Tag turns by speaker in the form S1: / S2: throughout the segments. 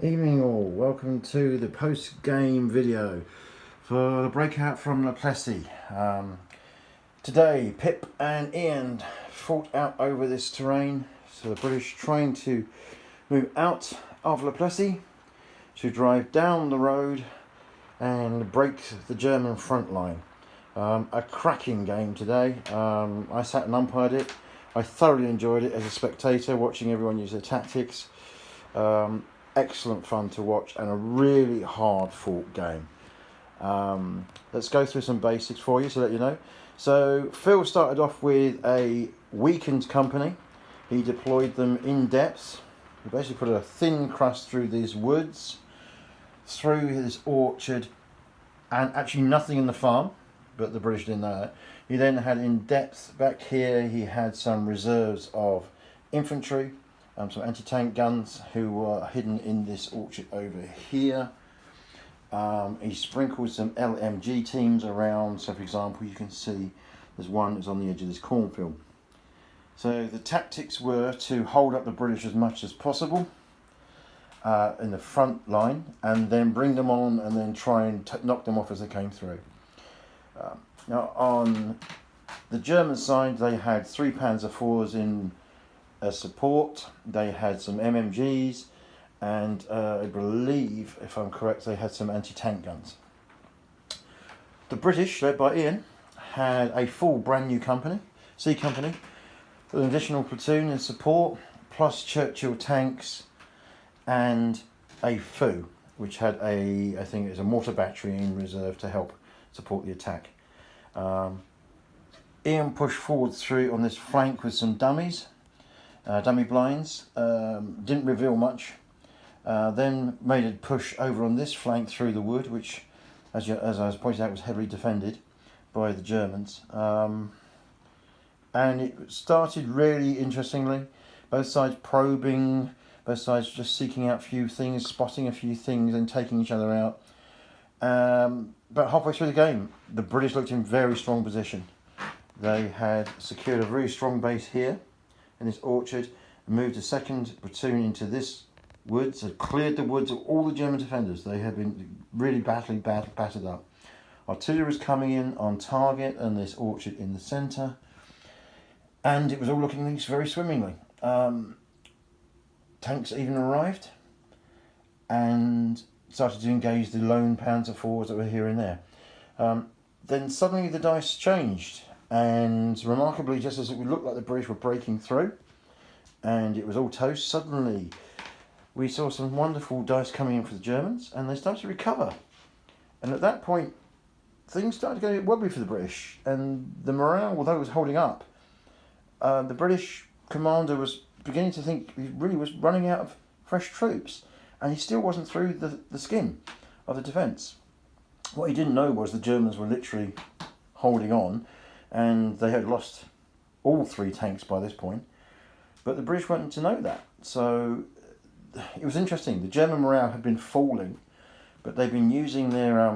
S1: Evening all, welcome to the post-game video for the Breakout from Plessy. Today Pip and Ian fought out over this terrain, so the British trying to move out of Plessy to drive down the road and break the German front line. A cracking game today. I sat and umpired it. I thoroughly enjoyed it as a spectator, watching everyone use their tactics. Excellent fun to watch and a really hard fought game. Let's go through some basics for you to let you know. So Phil started off with a weakened company. He deployed them in depth. He basically put a thin crust through these woods, through this orchard, and actually nothing in the farm, but the British didn't know that. He then had in depth back here, he had some reserves of infantry, some anti-tank guns who were hidden in this orchard over here. He sprinkled some LMG teams around, so for example you can see there's one that's on the edge of this cornfield. So the tactics were to hold up the British as much as possible in the front line and then bring them on and then try and knock them off as they came through. Now on the German side they had 3 Panzer IVs in support. They had some MMGs and I believe, if I'm correct, they had some anti-tank guns. The British, led by Ian, had a full brand new company, C Company, with an additional platoon in support, plus Churchill tanks and a FU, which had I think it was a mortar battery in reserve to help support the attack. Ian pushed forward through on this flank with some dummies. Dummy blinds, didn't reveal much, then made a push over on this flank through the wood, which as I was pointing out was heavily defended by the Germans, and it started really interestingly, both sides probing, both sides just seeking out a few things, spotting a few things and taking each other out. But halfway through the game the British looked in very strong position. They had secured a very strong base here in this orchard, and moved a second platoon into this woods, had cleared the woods of all the German defenders. They had been really battered up. Artillery was coming in on target and this orchard in the centre, and it was all looking very swimmingly. Tanks even arrived and started to engage the lone Panzer IVs that were here and there. Then suddenly the dice changed, and remarkably, just as it would look like the British were breaking through and it was all toast, suddenly we saw some wonderful dice coming in for the Germans and they started to recover. And at that point things started to get wobbly for the British, and the morale, although it was holding up, the British commander was beginning to think he really was running out of fresh troops, and he still wasn't through the skin of the defence. What he didn't know was the Germans were literally holding on, and they had lost all 3 tanks by this point, but the British weren't to know that. So it was interesting. The German morale had been falling, but they've been using their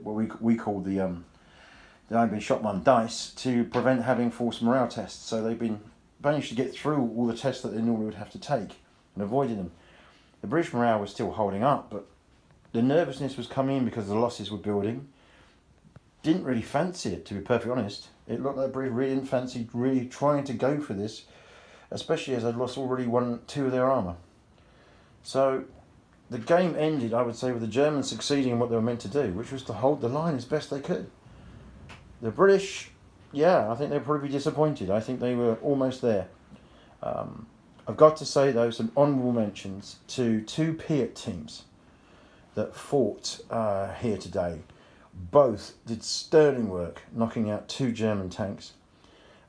S1: what we call the I've been shot one dice to prevent having forced morale tests. So they've been managed to get through all the tests that they normally would have to take and avoiding them. The British morale was still holding up, but the nervousness was coming in because the losses were building. Didn't really fancy it, to be perfectly honest. It looked like British really didn't fancy really trying to go for this, especially as they'd lost already 2 of their armour. So the game ended, I would say, with the Germans succeeding in what they were meant to do, which was to hold the line as best they could. The British, yeah, I think they'd probably be disappointed. I think they were almost there. I've got to say, though, some honourable mentions to 2 Piat teams that fought here today. Both did sterling work, knocking out 2 German tanks.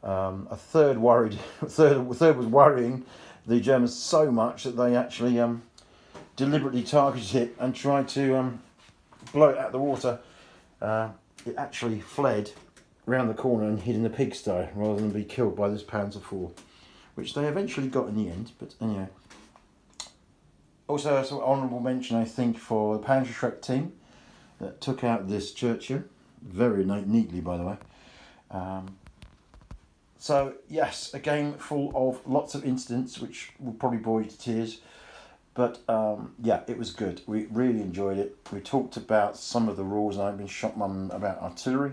S1: A third was worrying the Germans so much that they actually deliberately targeted it and tried to blow it out of the water. It actually fled round the corner and hid in the pigsty rather than be killed by this Panzer IV, which they eventually got in the end. But anyway, also an honourable mention, I think, for the Panzerschreck team that took out this Churchill very neatly, by the way. So yes, a game full of lots of incidents which will probably bore you to tears. But yeah, it was good. We really enjoyed it. We talked about some of the rules, and I've been shot mum about artillery,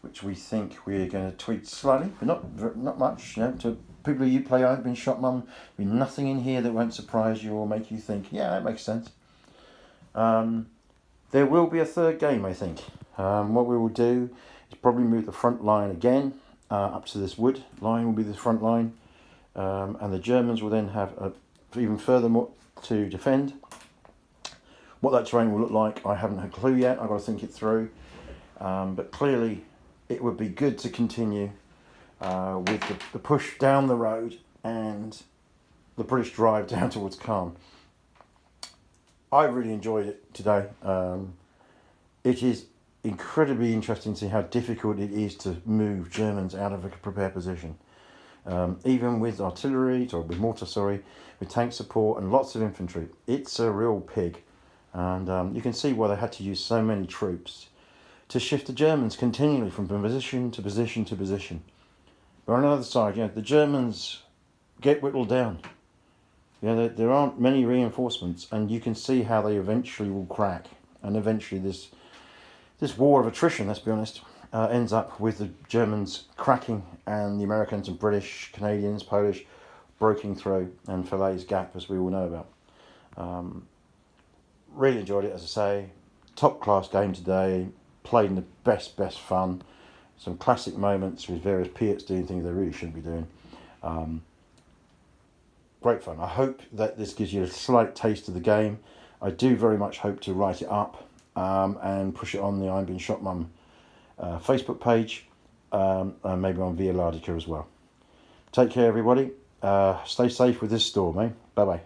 S1: which we think we're going to tweak slightly, but not much. You know, to people who play I've been shot mum, there's nothing in here that won't surprise you or make you think, yeah, that makes sense. There will be a third game, I think. What we will do is probably move the front line again up to this wood line will be the front line, and the Germans will then have even further more to defend. What that terrain will look like, I haven't had a clue yet. I've got to think it through. But clearly, it would be good to continue with the push down the road and the British drive down towards Caen. I really enjoyed it today. It is incredibly interesting to see how difficult it is to move Germans out of a prepared position. Even with artillery, or with mortar, with tank support and lots of infantry, it's a real pig. And you can see why they had to use so many troops to shift the Germans continually from position to position to position. But on the other side, the Germans get whittled down. There aren't many reinforcements, and you can see how they eventually will crack. And eventually this war of attrition, let's be honest, ends up with the Germans cracking and the Americans and British, Canadians, Polish breaking through, and Falaise Gap, as we all know about. Really enjoyed it, as I say. Top class game today. Played in the best fun. Some classic moments with various Piats doing things they really shouldn't be doing. Great fun. I hope that this gives you a slight taste of the game. I do very much hope to write it up and push it on the I'm Being Shot Mum Facebook page, and maybe on Via Lardica as well. Take care, everybody. Stay safe with this storm, eh? Bye bye.